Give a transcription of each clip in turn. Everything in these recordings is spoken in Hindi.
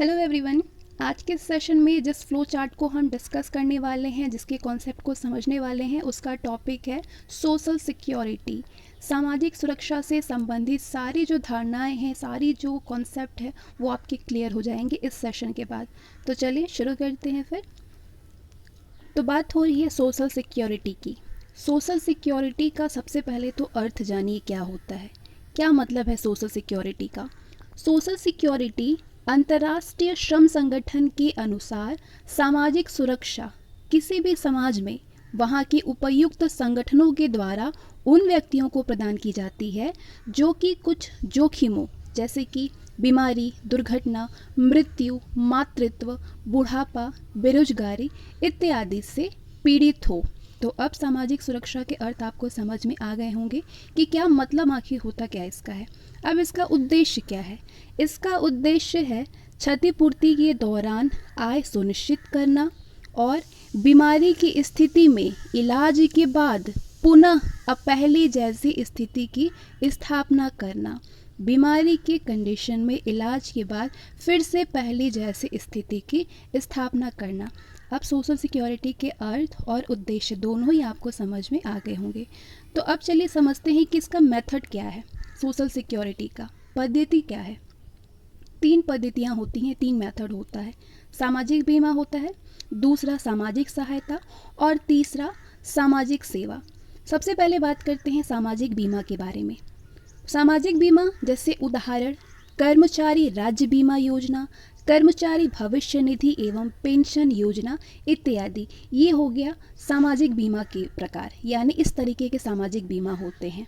Hello everyone. आज के सेशन में जिस फ्लो चार्ट को हम डिस्कस करने वाले हैं, जिसके कॉन्सेप्ट को समझने वाले हैं, उसका टॉपिक है सोशल सिक्योरिटी। सामाजिक सुरक्षा से संबंधित सारी जो धारणाएं हैं, सारी जो कॉन्सेप्ट है, वो आपके क्लियर हो जाएंगे इस सेशन के बाद। तो चलिए शुरू करते हैं फिर। तो बात हो रही है सोशल सिक्योरिटी की। सोशल सिक्योरिटी का सबसे पहले तो अर्थ जानिए क्या होता है, क्या मतलब है सोशल सिक्योरिटी का। सोशल सिक्योरिटी अंतर्राष्ट्रीय श्रम संगठन के अनुसार सामाजिक सुरक्षा किसी भी समाज में वहाँ के उपयुक्त संगठनों के द्वारा उन व्यक्तियों को प्रदान की जाती है जो कि कुछ जोखिमों जैसे कि बीमारी, दुर्घटना, मृत्यु, मातृत्व, बुढ़ापा, बेरोजगारी इत्यादि से पीड़ित हो। तो अब सामाजिक सुरक्षा के अर्थ आपको समझ में आ गए होंगे कि क्या मतलब आखिर होता क्या इसका है। अब इसका उद्देश्य क्या है। इसका उद्देश्य है क्षतिपूर्ति के दौरान आय सुनिश्चित करना और बीमारी की स्थिति में इलाज के बाद पुनः पहले जैसी स्थिति की स्थापना करना। बीमारी के कंडीशन में इलाज के बाद फिर से पहले जैसी स्थिति की स्थापना करना। अब सोशल सिक्योरिटी के अर्थ और उद्देश्य दोनों ही आपको समझ में आ गए होंगे। तो अब चलिए समझते हैं कि इसका मेथड क्या है। सोशल सिक्योरिटी का पद्धति क्या है। 3 पद्धतियाँ होती हैं, 3 मेथड होता है। सामाजिक बीमा होता है, दूसरा सामाजिक सहायता और तीसरा सामाजिक सेवा। सबसे पहले बात करते हैं सामाजिक बीमा के बारे में। सामाजिक बीमा जैसे उदाहरण कर्मचारी राज्य बीमा योजना, कर्मचारी भविष्य निधि एवं पेंशन योजना इत्यादि। ये हो गया सामाजिक बीमा के प्रकार, यानी इस तरीके के सामाजिक बीमा होते हैं।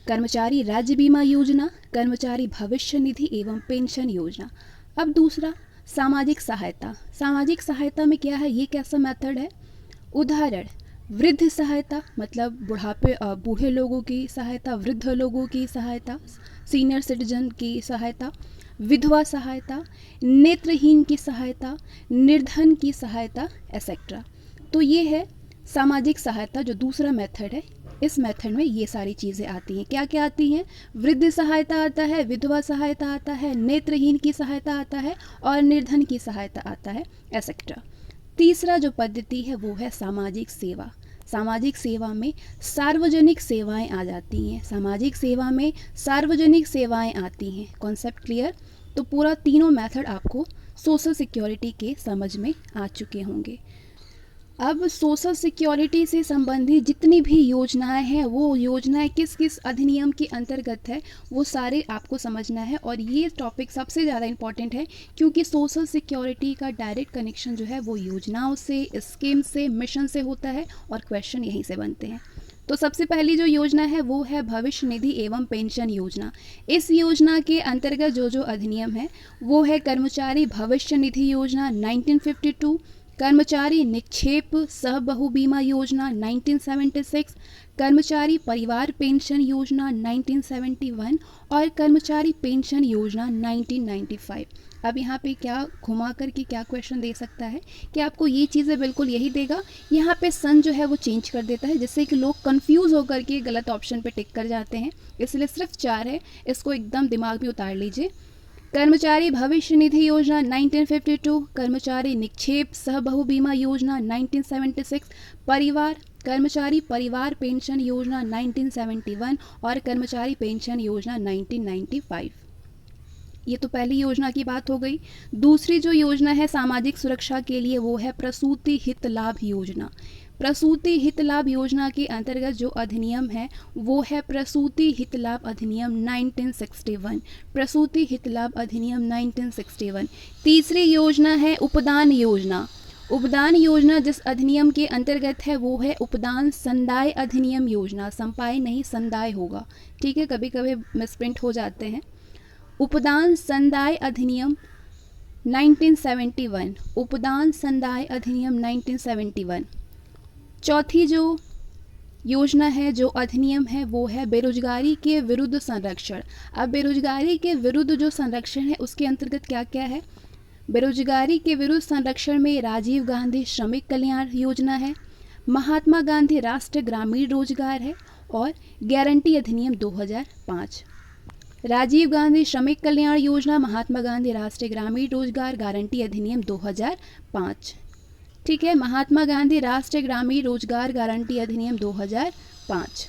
कर्मचारी राज्य बीमा योजना, कर्मचारी भविष्य निधि एवं पेंशन योजना। अब दूसरा सामाजिक सहायता। सामाजिक सहायता में क्या है, ये कैसा मेथड है। उदाहरण वृद्ध सहायता, मतलब बूढ़े लोगों की सहायता, वृद्ध लोगों की सहायता, सीनियर सिटीजन की सहायता, विधवा सहायता, नेत्रहीन की सहायता, निर्धन की सहायता एक्सेट्रा। तो ये है सामाजिक सहायता जो दूसरा मेथड है। इस मेथड में ये सारी चीज़ें आती हैं। क्या क्या आती हैं। वृद्ध सहायता आता है, विधवा सहायता आता है, नेत्रहीन की सहायता आता है और निर्धन की सहायता आता है एक्सेट्रा। तीसरा जो पद्धति है वो है सामाजिक सेवा। सामाजिक सेवा में सार्वजनिक सेवाएं आ जाती हैं। सामाजिक सेवा में सार्वजनिक सेवाएं आती हैं। Concept clear. तो पूरा तीनों मेथड आपको सोशल सिक्योरिटी के समझ में आ चुके होंगे। अब सोशल सिक्योरिटी से संबंधित जितनी भी योजनाएं हैं, वो योजनाएं किस किस अधिनियम के अंतर्गत है, वो सारे आपको समझना है। और ये टॉपिक सबसे ज़्यादा इम्पॉर्टेंट है क्योंकि सोशल सिक्योरिटी का डायरेक्ट कनेक्शन जो है वो योजनाओं से, स्कीम से, मिशन से होता है और क्वेश्चन यहीं से बनते हैं। तो सबसे पहली जो योजना है वो है भविष्य निधि एवं पेंशन योजना। इस योजना के अंतर्गत जो अधिनियम है वो है कर्मचारी भविष्य निधि योजना 1952, कर्मचारी निक्षेप सह बहु बीमा योजना 1976, कर्मचारी परिवार पेंशन योजना 1971 और कर्मचारी पेंशन योजना 1995। अब यहाँ पे क्या घुमा करके क्या क्वेश्चन दे सकता है कि आपको ये चीज़ें बिल्कुल यही देगा, यहाँ पे सन जो है वो चेंज कर देता है, जिससे कि लोग कंफ्यूज होकर के गलत ऑप्शन पे टिक कर जाते हैं। इसलिए सिर्फ 4 है, इसको एकदम दिमाग में उतार लीजिए। कर्मचारी भविष्य निधि योजना 1952, कर्मचारी निक्षेप सह बहु बीमा योजना 1976, कर्मचारी परिवार पेंशन योजना 1971 और कर्मचारी पेंशन योजना 1995। ये तो पहली योजना की बात हो गई। दूसरी जो योजना है सामाजिक सुरक्षा के लिए वो है प्रसूति हित लाभ योजना। प्रसूति हित लाभ योजना के अंतर्गत जो अधिनियम है वो है प्रसूति हित लाभ अधिनियम 1961। प्रसूति हित लाभ अधिनियम 1961। तीसरी योजना है उपदान योजना। उपदान योजना जिस अधिनियम के अंतर्गत है वो है उपदान संदाय अधिनियम योजना। संपाय नहीं, संदाय होगा, ठीक है, कभी कभी मिसप्रिंट हो जाते हैं। उपदान संदाय अधिनियम 1971। उपदान संदाय अधिनियम 1971। चौथी जो योजना है, जो अधिनियम है, वो है बेरोजगारी के विरुद्ध संरक्षण। अब बेरोजगारी के विरुद्ध जो संरक्षण है उसके अंतर्गत क्या क्या है। बेरोजगारी के विरुद्ध संरक्षण में राजीव गांधी श्रमिक कल्याण योजना है, महात्मा गांधी राष्ट्रीय ग्रामीण रोजगार है और गारंटी अधिनियम 2005। राजीव गांधी श्रमिक कल्याण योजना, महात्मा गांधी राष्ट्रीय ग्रामीण रोजगार गारंटी अधिनियम 2005। ठीक है, महात्मा गांधी राष्ट्रीय ग्रामीण रोजगार गारंटी अधिनियम 2005।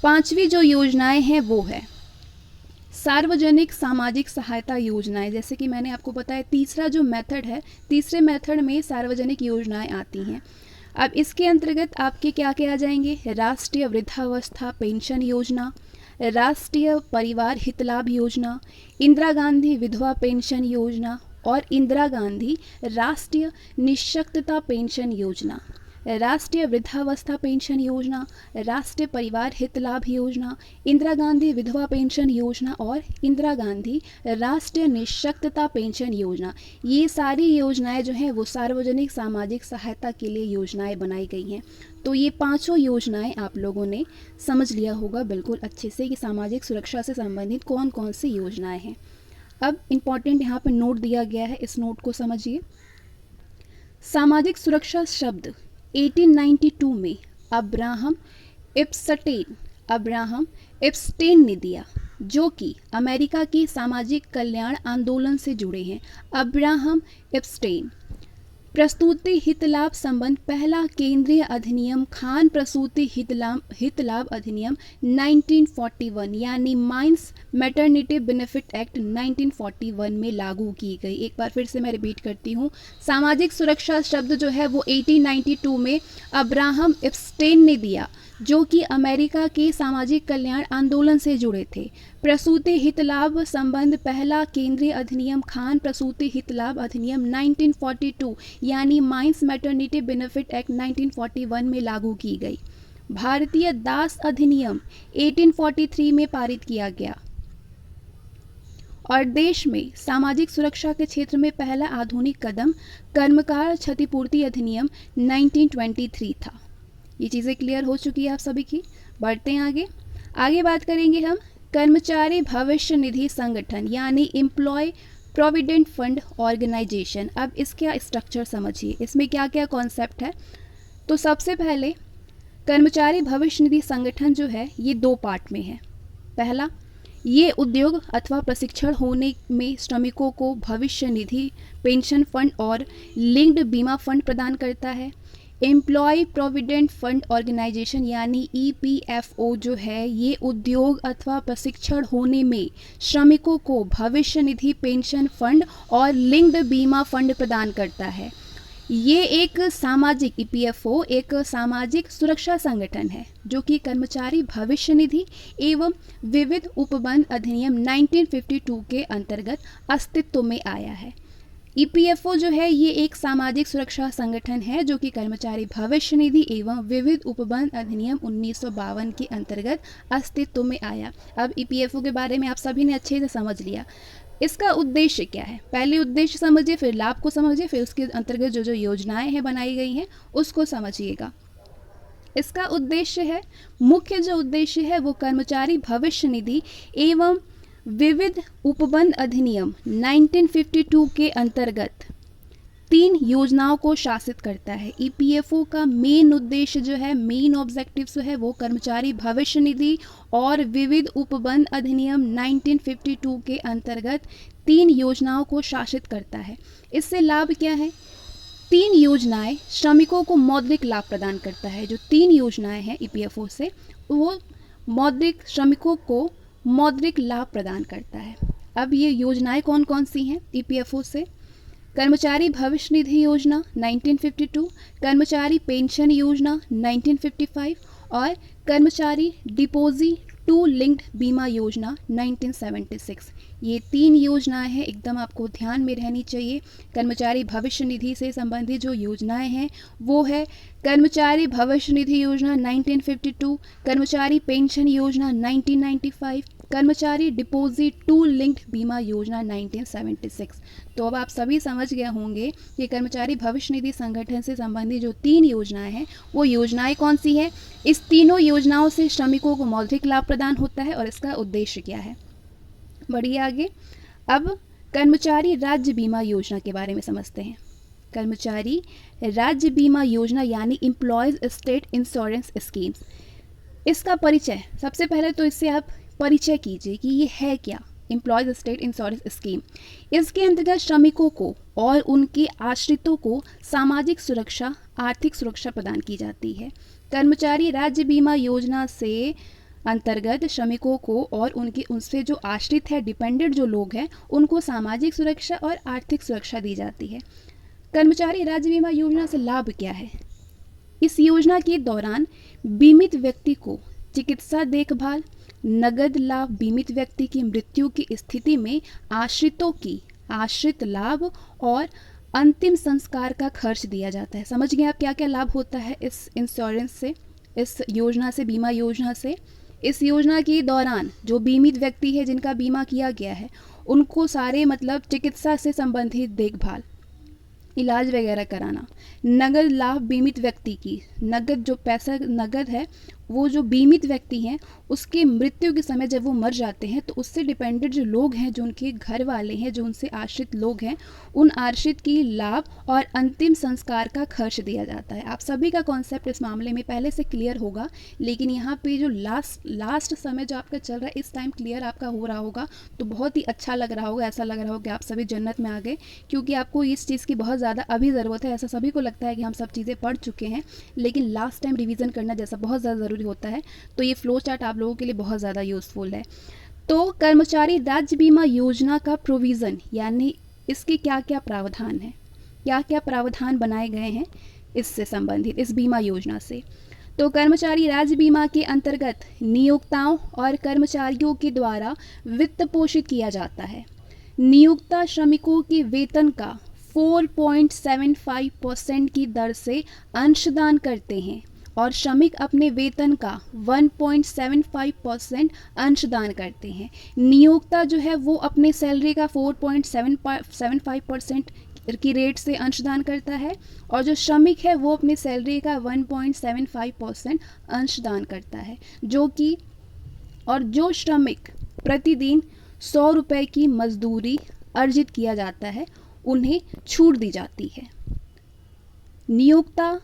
पांचवी जो योजनाएं हैं वो है सार्वजनिक सामाजिक सहायता योजनाएं। जैसे कि मैंने आपको बताया तीसरा जो मेथड है, तीसरे मेथड में सार्वजनिक योजनाएं आती हैं। अब इसके अंतर्गत आपके क्या क्या आ जाएंगे, राष्ट्रीय वृद्धावस्था पेंशन योजना, राष्ट्रीय परिवार हित लाभ योजना, इंदिरा गांधी विधवा पेंशन योजना और इंदिरा गांधी राष्ट्रीय निःशक्तता पेंशन योजना। राष्ट्रीय वृद्धावस्था पेंशन योजना, राष्ट्रीय परिवार हित लाभ योजना, इंदिरा गांधी विधवा पेंशन योजना और इंदिरा गांधी राष्ट्रीय निःशक्तता पेंशन योजना। ये सारी योजनाएं जो हैं वो सार्वजनिक सामाजिक सहायता के लिए योजनाएं बनाई गई हैं। तो ये पांचों योजनाएं आप लोगों ने समझ लिया होगा बिल्कुल अच्छे से कि सामाजिक सुरक्षा से संबंधित कौन कौन सी योजनाएं हैं। अब इम्पॉर्टेंट यहाँ पर नोट दिया गया है, इस नोट को समझिए। सामाजिक सुरक्षा शब्द 1892 में अब्राहम इप्स्टेन ने दिया, जो कि अमेरिका के सामाजिक कल्याण आंदोलन से जुड़े हैं। अब्राहम इप्स्टेन। प्रसूति हित लाभ संबंध पहला केंद्रीय अधिनियम खान प्रसूति हित लाभ अधिनियम 1941 यानी माइंस मैटरनिटी बेनिफिट एक्ट 1941 में लागू की गई। एक बार फिर से मैं रिपीट करती हूँ, सामाजिक सुरक्षा शब्द जो है वो 1892 में अब्राहम इप्स्टेन ने दिया, जो कि अमेरिका के सामाजिक कल्याण आंदोलन से जुड़े थे। प्रसूति हित लाभ संबंध पहला केंद्रीय अधिनियम खान प्रसूति हित लाभ अधिनियम 1942 यानी माइंस मैटरनिटी बेनिफिट एक्ट 1941 में लागू की गई। भारतीय दास अधिनियम 1843 में पारित किया गया और देश में सामाजिक सुरक्षा के क्षेत्र में पहला आधुनिक कदम कर्मकार क्षतिपूर्ति अधिनियम 1923 था। ये चीज़ें क्लियर हो चुकी है आप सभी की। बढ़ते हैं आगे बात करेंगे हम कर्मचारी भविष्य निधि संगठन यानी एम्प्लॉय प्रोविडेंट फंड ऑर्गेनाइजेशन। अब इसका स्ट्रक्चर समझिए, इसमें क्या क्या कॉन्सेप्ट है। तो सबसे पहले कर्मचारी भविष्य निधि संगठन जो है ये दो पार्ट में है। पहला, ये उद्योग अथवा प्रशिक्षण होने में श्रमिकों को भविष्य निधि पेंशन फंड और लिंक्ड बीमा फंड प्रदान करता है। एम्प्लॉय प्रोविडेंट फंड ऑर्गेनाइजेशन यानी EPFO जो है ये उद्योग अथवा प्रशिक्षण होने में श्रमिकों को भविष्य निधि पेंशन फंड और लिंक्ड बीमा फंड प्रदान करता है। ये एक सामाजिक EPFO एक सामाजिक सुरक्षा संगठन है जो कि कर्मचारी भविष्य निधि एवं विविध उपबंध अधिनियम 1952 के अंतर्गत अस्तित्व में आया है। EPFO जो है ये एक सामाजिक सुरक्षा संगठन है जो कि कर्मचारी भविष्य निधि एवं विविध उपबंध अधिनियम 1952 के अंतर्गत अस्तित्व में आया। अब EPFO के बारे में आप सभी ने अच्छे से समझ लिया। इसका उद्देश्य क्या है, पहले उद्देश्य समझिए, फिर लाभ को समझिए, फिर उसके अंतर्गत जो जो योजनाएं हैं बनाई गई हैं उसको समझिएगा। इसका उद्देश्य है, मुख्य जो उद्देश्य है वो कर्मचारी भविष्य निधि एवं विविध उपबंध अधिनियम 1952 के अंतर्गत 3 योजनाओं को शासित करता है। EPFO का मेन उद्देश्य जो है, मेन ऑब्जेक्टिव जो है वो कर्मचारी भविष्य निधि और विविध उपबंध अधिनियम 1952 के अंतर्गत 3 योजनाओं को शासित करता है। इससे लाभ क्या है, 3 योजनाएं श्रमिकों को मौद्रिक लाभ प्रदान करता है। जो 3 योजनाएं हैं EPFO से वो श्रमिकों को मौद्रिक लाभ प्रदान करता है। अब ये योजनाएं कौन कौन सी हैं EPFO से, कर्मचारी भविष्य निधि योजना 1952, कर्मचारी पेंशन योजना 1955 और कर्मचारी डिपोजिट टू लिंक्ड बीमा योजना 1976। ये 3 योजनाएं हैं, एकदम आपको ध्यान में रहनी चाहिए। कर्मचारी भविष्य निधि से संबंधित जो योजनाएं हैं वो है कर्मचारी भविष्य निधि योजना 1952, कर्मचारी पेंशन योजना 1995, कर्मचारी डिपोजिट टू लिंक्ड बीमा योजना 1976। तो अब आप सभी समझ गए होंगे कि कर्मचारी भविष्य निधि संगठन से संबंधित जो 3 योजनाएं हैं वो योजनाएं कौन सी हैं। इस तीनों योजनाओं से श्रमिकों को मौद्रिक लाभ प्रदान होता है और इसका उद्देश्य क्या है। बढ़िए आगे, अब कर्मचारी राज्य बीमा योजना के बारे में समझते हैं। कर्मचारी राज्य बीमा योजना यानी एम्प्लॉयज स्टेट इंश्योरेंस स्कीम्स। इसका परिचय, सबसे पहले तो इससे आप परिचय कीजिए कि ये है क्या एम्प्लॉयज स्टेट इंश्योरेंस स्कीम। इसके अंतर्गत श्रमिकों को और उनके आश्रितों को सामाजिक सुरक्षा, आर्थिक सुरक्षा प्रदान की जाती है। कर्मचारी राज्य बीमा योजना से अंतर्गत श्रमिकों को और उनसे जो आश्रित है, डिपेंडेंट जो लोग हैं, उनको सामाजिक सुरक्षा और आर्थिक सुरक्षा दी जाती है। कर्मचारी राज्य बीमा योजना से लाभ क्या है? इस योजना के दौरान बीमित व्यक्ति को चिकित्सा देखभाल, नगद लाभ, बीमित व्यक्ति की मृत्यु की स्थिति में आश्रितों की आश्रित लाभ और अंतिम संस्कार का खर्च दिया जाता है। समझ गए आप क्या क्या लाभ होता है इस इंश्योरेंस से, इस योजना से, बीमा योजना से। इस योजना के दौरान जो बीमित व्यक्ति है, जिनका बीमा किया गया है, उनको सारे मतलब चिकित्सा से संबंधित देखभाल, इलाज वगैरह कराना, नगद लाभ बीमित व्यक्ति की, नगद जो पैसा नगद है वो जो बीमित व्यक्ति हैं उसके मृत्यु के समय जब वो मर जाते हैं तो उससे डिपेंडेंट जो लोग हैं, जो उनके घर वाले हैं, जो उनसे आश्रित लोग हैं, उन आश्रित की लाभ और अंतिम संस्कार का खर्च दिया जाता है। आप सभी का कॉन्सेप्ट इस मामले में पहले से क्लियर होगा, लेकिन यहाँ पे जो लास्ट समय जो आपका चल रहा है, इस टाइम क्लियर आपका हो रहा होगा तो बहुत ही अच्छा लग रहा होगा। ऐसा लग रहा होगा कि आप सभी जन्नत में आ गए, क्योंकि आपको इस चीज़ की बहुत ज़्यादा अभी ज़रूरत है। ऐसा सभी को लगता है कि हम सब चीज़ें पढ़ चुके हैं, लेकिन लास्ट टाइम रिवीजन करना जैसा बहुत ज़्यादा ज़रूरी होता है। तो ये फ्लो चार्ट आप लोगों के लिए बहुत ज़्यादा यूज़फुल है। तो कर्मचारी राज्य बीमा योजना का प्रोविज़न, यानी इसके क्या क्या प्रावधान हैं, क्या क्या प्रावधान बनाए गए हैं इससे संबंधित, इस बीमा योजना से। तो कर्मचारी राज्य बीमा के अंतर्गत नियोक्ताओं और कर्मचारियों के द्वारा वित्त पोषित किया जाता है। नियोक्ता श्रमिकों के वेतन का 4.75% की दर से अंशदान करते हैं और श्रमिक अपने वेतन का 1.75% अंशदान करते हैं। नियोक्ता जो है वो अपने सैलरी का 4.75% की रेट से अंशदान करता है और जो श्रमिक है वो अपने सैलरी का 1.75% अंशदान करता है, जो श्रमिक प्रतिदिन 100 रुपये की मजदूरी अर्जित किया जाता है उन्हें छूट दी जाती है। नियोक्ता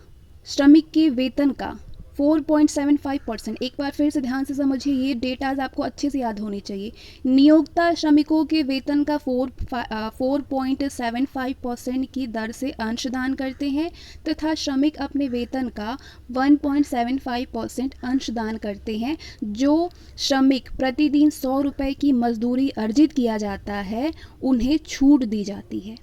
श्रमिक के वेतन का 4.75%, एक बार फिर से ध्यान से समझिए, ये डेटाज आपको अच्छे से याद होनी चाहिए। नियोक्ता श्रमिकों के वेतन का 4.75% की दर से अंशदान करते हैं तथा श्रमिक अपने वेतन का 1.75% अंशदान करते हैं। जो श्रमिक प्रतिदिन 100 रुपये की मजदूरी अर्जित किया जाता है उन्हें छूट दी जाती है।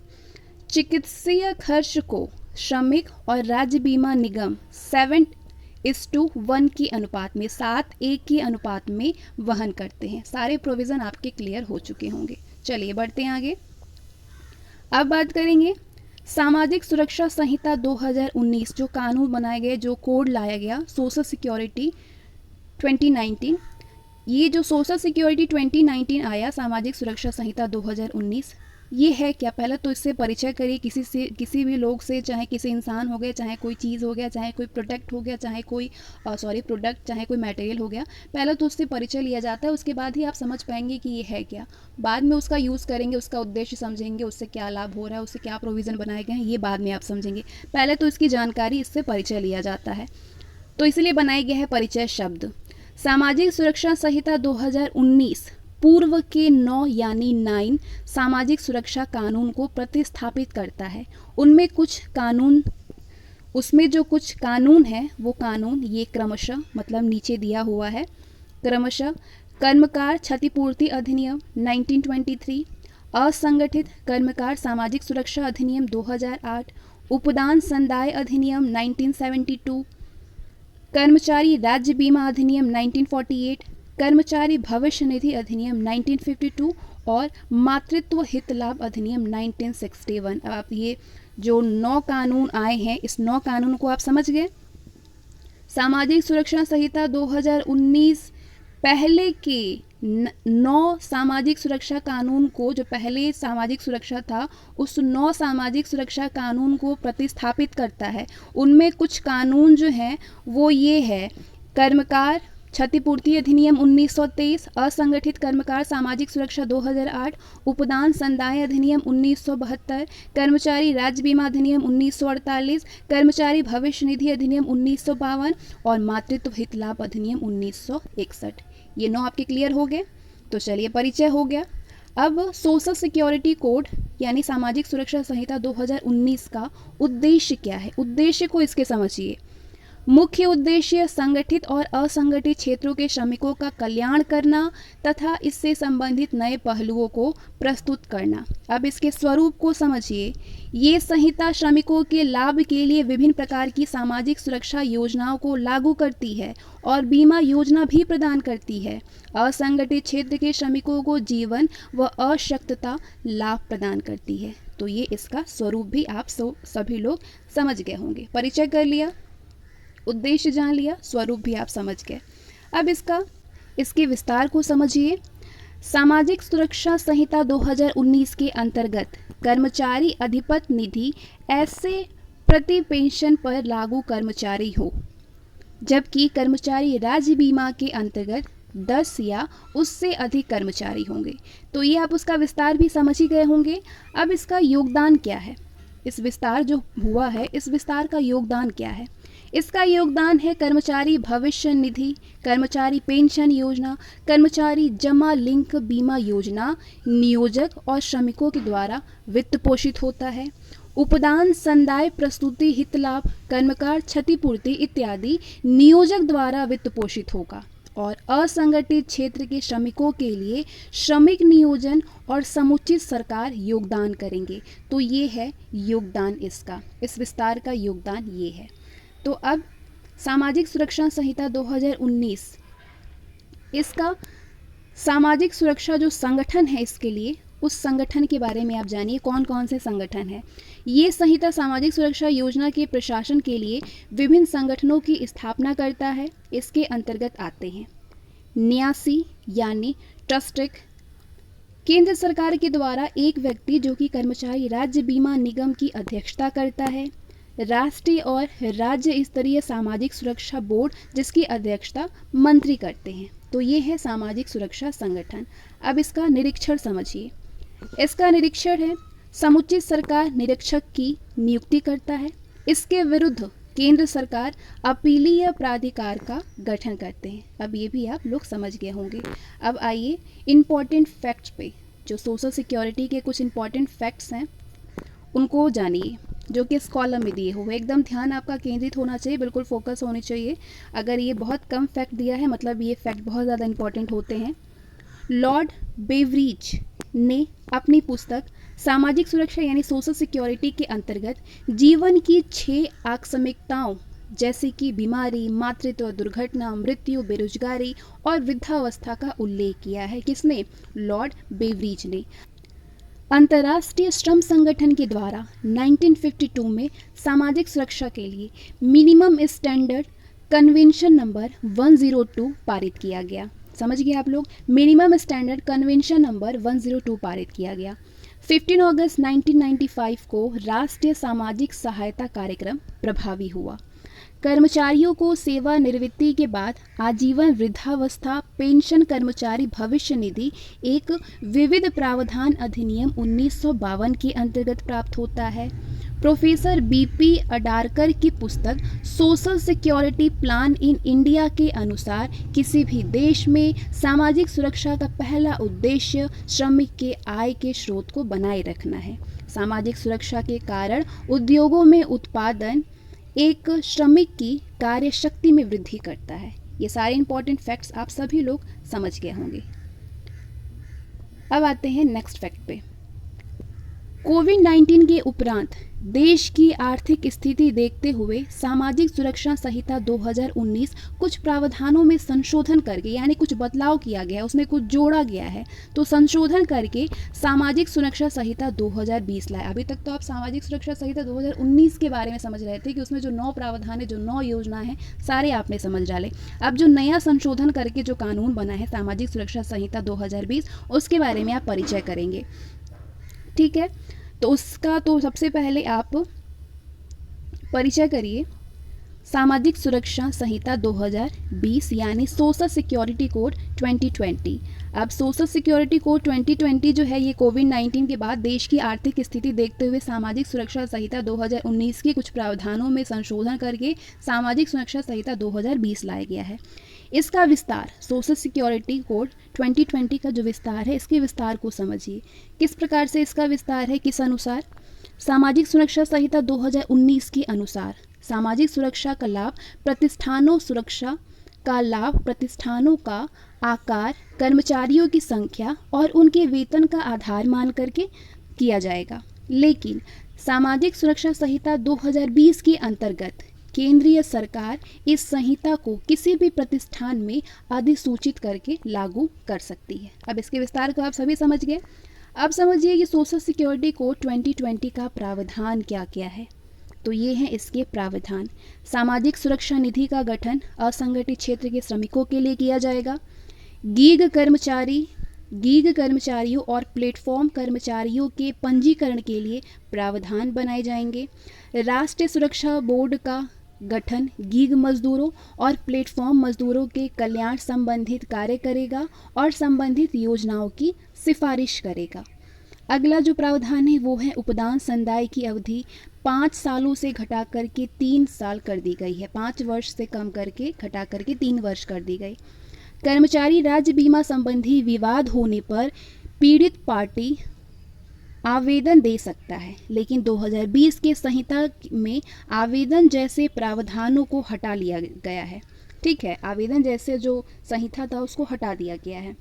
चिकित्सीय खर्च को श्रमिक और राज्य बीमा निगम 7:1 की अनुपात में, 7:1 की अनुपात में वहन करते हैं। सारे प्रोविज़न आपके क्लियर हो चुके होंगे। चलिए बढ़ते हैं आगे। अब बात करेंगे सामाजिक सुरक्षा संहिता 2019, जो कानून बनाए गए, जो कोड लाया गया, सोशल सिक्योरिटी 2019। ये जो सोशल सिक्योरिटी 2019 आया, सामाजिक सुरक्षा संहिता 2019, ये है क्या? पहले तो इससे परिचय करिए किसी भी लोग से, चाहे किसी इंसान हो गया, चाहे कोई चीज़ हो गया, चाहे कोई प्रोडक्ट हो गया, चाहे कोई चाहे कोई मटेरियल हो गया। पहले तो उससे परिचय लिया जाता है, उसके बाद ही आप समझ पाएंगे कि ये है क्या। बाद में उसका यूज़ करेंगे, उसका उद्देश्य समझेंगे, उससे क्या लाभ हो रहा है, उससे क्या प्रोविज़न बनाए गए हैं, ये बाद में आप समझेंगे। पहले तो इसकी जानकारी, इससे परिचय लिया जाता है, तो इसलिए बनाया गया है परिचय शब्द। सामाजिक सुरक्षा संहिता 2019 पूर्व के 9 यानी 9 सामाजिक सुरक्षा कानून को प्रतिस्थापित करता है। उसमें जो कुछ कानून है वो कानून ये क्रमशः, मतलब नीचे दिया हुआ है, क्रमशः कर्मकार क्षतिपूर्ति अधिनियम 1923, असंगठित कर्मकार सामाजिक सुरक्षा अधिनियम 2008, उपदान संदाय अधिनियम 1972, कर्मचारी राज्य बीमा अधिनियम 1948, कर्मचारी भविष्य निधि अधिनियम 1952 और मातृत्व हित लाभ अधिनियम 1961। अब आप ये जो 9 कानून आए हैं, इस 9 कानून को आप समझ गए। सामाजिक सुरक्षा संहिता 2019 पहले के 9 सामाजिक सुरक्षा कानून को, जो पहले सामाजिक सुरक्षा था, उस 9 सामाजिक सुरक्षा कानून को प्रतिस्थापित करता है। उनमें कुछ कानून जो हैं वो ये है, कर्मकार क्षतिपूर्ति अधिनियम 1923, असंगठित कर्मकार सामाजिक सुरक्षा 2008, उपदान संदाय अधिनियम 1972, कर्मचारी राज्य बीमा अधिनियम 1948, कर्मचारी भविष्य निधि अधिनियम 1952 और मातृत्व हित लाभ अधिनियम 1961। ये 9 आपके क्लियर हो गए। तो चलिए, परिचय हो गया। अब सोशल सिक्योरिटी कोड यानी सामाजिक सुरक्षा संहिता 2019 का उद्देश्य क्या है, उद्देश्य को इसके समझिए। मुख्य उद्देश्य संगठित और असंगठित क्षेत्रों के श्रमिकों का कल्याण करना तथा इससे संबंधित नए पहलुओं को प्रस्तुत करना। अब इसके स्वरूप को समझिए। ये संहिता श्रमिकों के लाभ के लिए विभिन्न प्रकार की सामाजिक सुरक्षा योजनाओं को लागू करती है और बीमा योजना भी प्रदान करती है। असंगठित क्षेत्र के श्रमिकों को जीवन व अशक्तता लाभ प्रदान करती है। तो ये इसका स्वरूप भी आप सभी लोग समझ गए होंगे। परिचय कर लिया, उद्देश्य जान लिया, स्वरूप भी आप समझ गए। अब इसके विस्तार को समझिए। सामाजिक सुरक्षा संहिता 2019 के अंतर्गत कर्मचारी अधिपत निधि ऐसे प्रति पेंशन पर लागू कर्मचारी हो, जबकि कर्मचारी राज्य बीमा के अंतर्गत 10 या उससे अधिक कर्मचारी होंगे। तो ये आप उसका विस्तार भी समझ ही गए होंगे। अब इसका योगदान क्या है, इस विस्तार जो हुआ है, इस विस्तार का योगदान क्या है? इसका योगदान है कर्मचारी भविष्य निधि, कर्मचारी पेंशन योजना, कर्मचारी जमा लिंक बीमा योजना नियोजक और श्रमिकों के द्वारा वित्त पोषित होता है। उपदान संदाय प्रस्तुति हित लाभ कर्मकार क्षतिपूर्ति इत्यादि नियोजक द्वारा वित्त पोषित होगा। और असंगठित क्षेत्र के श्रमिकों के लिए श्रमिक नियोजन और समुचित सरकार योगदान करेंगे। तो ये है योगदान इसका, इस विस्तार का योगदान ये है। तो अब सामाजिक सुरक्षा संहिता 2019, इसका सामाजिक सुरक्षा जो संगठन है इसके लिए, उस संगठन के बारे में आप जानिए कौन कौन से संगठन हैं। ये संहिता सामाजिक सुरक्षा योजना के प्रशासन के लिए विभिन्न संगठनों की स्थापना करता है। इसके अंतर्गत आते हैं न्यासी यानी ट्रस्टिक, केंद्र सरकार के द्वारा एक व्यक्ति जो कि कर्मचारी राज्य बीमा निगम की अध्यक्षता करता है। राष्ट्रीय और राज्य स्तरीय सामाजिक सुरक्षा बोर्ड जिसकी अध्यक्षता मंत्री करते हैं। तो ये है सामाजिक सुरक्षा संगठन। अब इसका निरीक्षण समझिए। इसका निरीक्षण है समुचित सरकार निरीक्षक की नियुक्ति करता है। इसके विरुद्ध केंद्र सरकार अपीलीय प्राधिकार का गठन करते हैं। अब ये भी आप लोग समझ गए होंगे। अब आइए इम्पॉर्टेंट फैक्ट्स पे, जो सोशल सिक्योरिटी के कुछ इम्पॉर्टेंट फैक्ट्स हैं उनको जानिए, जो कि इस कॉलम में दिए हुए। एकदम ध्यान आपका केंद्रित होना चाहिए, बिल्कुल फोकस होनी चाहिए। अगर ये बहुत कम फैक्ट दिया है मतलब ये फैक्ट बहुत ज़्यादा इंपॉर्टेंट होते हैं। लॉर्ड बेवरीज ने अपनी पुस्तक सामाजिक सुरक्षा यानी सोशल सिक्योरिटी के अंतर्गत जीवन की 6 आकस्मिकताओं जैसे कि बीमारी, मातृत्व, दुर्घटना, मृत्यु, बेरोजगारी और वृद्धावस्था का उल्लेख किया है। किसने? लॉर्ड बेवरीज ने। अंतर्राष्ट्रीय श्रम संगठन के द्वारा 1952 में सामाजिक सुरक्षा के लिए मिनिमम स्टैंडर्ड कन्वेंशन नंबर 102 पारित किया गया। समझ गए आप लोग? मिनिमम स्टैंडर्ड कन्वेंशन नंबर 102 पारित किया गया। 15 अगस्त 1995 को राष्ट्रीय सामाजिक सहायता कार्यक्रम प्रभावी हुआ। कर्मचारियों को सेवानिवृत्ति के बाद आजीवन वृद्धावस्था पेंशन कर्मचारी भविष्य निधि एक विविध प्रावधान अधिनियम 1952 के अंतर्गत प्राप्त होता है। प्रोफेसर बीपी अडारकर की पुस्तक social security plan in India के अनुसार किसी भी देश में सामाजिक सुरक्षा का पहला उद्देश्य श्रमिक के आय के स्रोत को बनाए रखना है। सामाजिक सुरक्षा के कारण उद्योगों में उत्पादन एक श्रमिक की कार्य शक्ति में वृद्धि करता है। ये सारे इंपॉर्टेंट फैक्ट्स आप सभी लोग समझ गए होंगे। अब आते हैं नेक्स्ट फैक्ट पे। कोविड-19 के उपरांत देश की आर्थिक स्थिति देखते हुए सामाजिक सुरक्षा संहिता 2019 कुछ प्रावधानों में संशोधन करके, यानी कुछ बदलाव किया गया है, उसमें कुछ जोड़ा गया है, तो संशोधन करके सामाजिक सुरक्षा संहिता 2020 लाया। अभी तक तो आप सामाजिक सुरक्षा संहिता 2019 के बारे में समझ रहे थे कि उसमें जो 9 प्रावधान है, जो 9 योजना है, सारे आपने समझ डाले। अब जो नया संशोधन करके जो कानून बना है सामाजिक सुरक्षा संहिता 2020, उसके बारे में आप परिचय करेंगे। ठीक है, तो उसका तो सबसे पहले आप परिचय करिए सामाजिक सुरक्षा संहिता 2020 यानी सोशल सिक्योरिटी कोड 2020। अब सोशल सिक्योरिटी कोड 2020 जो है ये कोविड-19 के बाद देश की आर्थिक स्थिति देखते हुए सामाजिक सुरक्षा संहिता 2019 के कुछ प्रावधानों में संशोधन करके सामाजिक सुरक्षा संहिता 2020 लाया गया है। इसका विस्तार, सोशल सिक्योरिटी कोड 2020 का जो विस्तार है, इसके विस्तार को समझिए। किस प्रकार से इसका विस्तार है, किस अनुसार? सामाजिक सुरक्षा संहिता 2019 के अनुसार सामाजिक सुरक्षा का लाभ प्रतिष्ठानों सुरक्षा का लाभ प्रतिष्ठानों का आकार, कर्मचारियों की संख्या और उनके वेतन का आधार मान करके किया जाएगा। लेकिन सामाजिक सुरक्षा संहिता 2020 के अंतर्गत केंद्रीय सरकार इस संहिता को किसी भी प्रतिष्ठान में अधिसूचित करके लागू कर सकती है। अब इसके विस्तार को आप सभी समझ गए। अब समझिए कि सोशल सिक्योरिटी कोड 2020 का प्रावधान क्या क्या है। तो ये हैं इसके प्रावधान। सामाजिक सुरक्षा निधि का गठन असंगठित क्षेत्र के श्रमिकों के लिए किया जाएगा। गीग कर्मचारियों और प्लेटफॉर्म कर्मचारियों के पंजीकरण के लिए प्रावधान बनाए जाएंगे। राष्ट्रीय सुरक्षा बोर्ड का गठन गीग मजदूरों और प्लेटफॉर्म मजदूरों के कल्याण संबंधित कार्य करेगा और संबंधित योजनाओं की सिफारिश करेगा। अगला जो प्रावधान है वो है उपदान संदाय की अवधि 5 सालों से घटा करके 3 साल कर दी गई है। 5 वर्ष से कम करके घटा करके 3 वर्ष कर दी गई। कर्मचारी राज्य बीमा संबंधी विवाद होने पर पीड़ित पार्टी आवेदन दे सकता है, लेकिन 2020 के संहिता में आवेदन जैसे प्रावधानों को हटा लिया गया है। ठीक है, आवेदन जैसे जो संहिता था उसको हटा दिया गया है।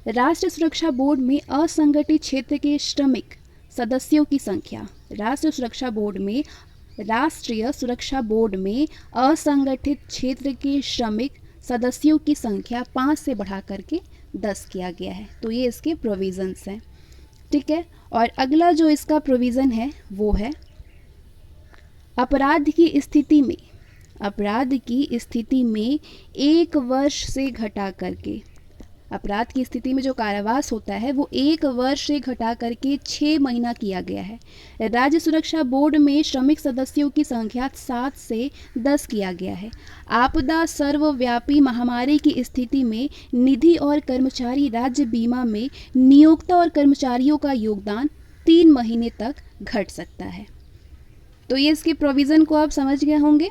राष्ट्रीय सुरक्षा बोर्ड में असंगठित क्षेत्र के श्रमिक सदस्यों की संख्या, राष्ट्रीय सुरक्षा बोर्ड में असंगठित क्षेत्र के श्रमिक सदस्यों की संख्या 5 से बढ़ा करके 10 किया गया है। तो ये इसके प्रोविजंस हैं। ठीक है, और अगला जो इसका प्रोविज़न है वो है अपराध की स्थिति में 1 वर्ष से घटा करके, अपराध की स्थिति में जो कारावास होता है वो 1 वर्ष से घटा करके 6 महीना किया गया है। राज्य सुरक्षा बोर्ड में श्रमिक सदस्यों की संख्या 7 से 10 किया गया है। आपदा सर्वव्यापी महामारी की स्थिति में निधि और कर्मचारी राज्य बीमा में नियोक्ता और कर्मचारियों का योगदान 3 महीने तक घट सकता है। तो ये इसके प्रोविज़न को आप समझ गए होंगे।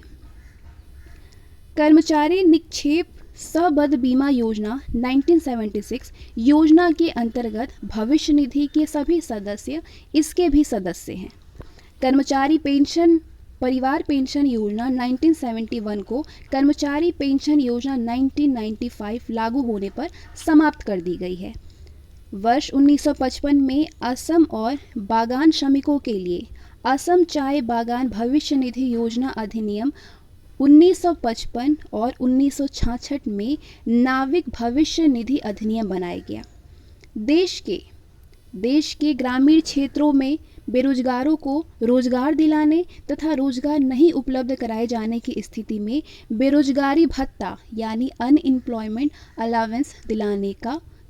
कर्मचारी निक्षेप सबद्ध बीमा योजना 1976 योजना के अंतर्गत भविष्य निधि के सभी सदस्य इसके भी सदस्य हैं। कर्मचारी पेंशन परिवार पेंशन योजना 1971 को कर्मचारी पेंशन योजना 1995 लागू होने पर समाप्त कर दी गई है। वर्ष 1955 में असम और बागान श्रमिकों के लिए असम चाय बागान भविष्य निधि योजना अधिनियम 1955 और 1966 में नाविक भविष्य निधि अधिनियम बनाया गया। देश के ग्रामीण क्षेत्रों में बेरोजगारों को रोजगार दिलाने तथा रोजगार नहीं उपलब्ध कराए जाने की स्थिति में बेरोजगारी भत्ता यानी अनएम्प्लॉयमेंट अलावेंस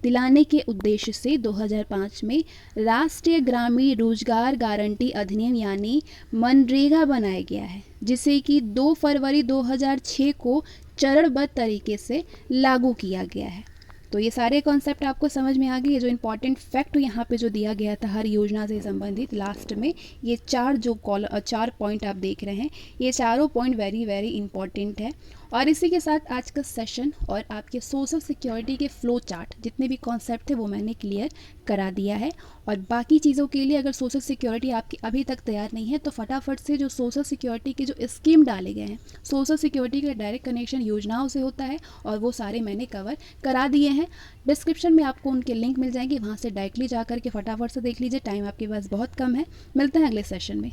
दिलाने के उद्देश्य से 2005 में राष्ट्रीय ग्रामीण रोजगार गारंटी अधिनियम यानी मनरेगा बनाया गया है, जिसे कि 2 फरवरी 2006 को चरणबद्ध तरीके से लागू किया गया है। तो ये सारे कॉन्सेप्ट आपको समझ में आ गए। ये जो इम्पॉर्टेंट फैक्ट यहाँ पे जो दिया गया था हर योजना से संबंधित लास्ट में, ये 4 पॉइंट आप देख रहे हैं, ये चारों पॉइंट वेरी वेरी इंपॉर्टेंट है। और इसी के साथ आज का सेशन और आपके सोशल सिक्योरिटी के फ्लो चार्ट जितने भी कॉन्सेप्ट थे वो मैंने क्लियर करा दिया है। और बाकी चीज़ों के लिए अगर सोशल सिक्योरिटी आपकी अभी तक तैयार नहीं है तो फटाफट से जो सोशल सिक्योरिटी के जो स्कीम डाले गए हैं, सोशल सिक्योरिटी का डायरेक्ट कनेक्शन योजनाओं से होता है और वो सारे मैंने कवर करा दिए हैं। डिस्क्रिप्शन में आपको उनके लिंक मिल जाएंगे, वहाँ से डायरेक्टली जा करके फटाफट से देख लीजिए। टाइम आपके पास बहुत कम है। मिलते हैं अगले सेशन में।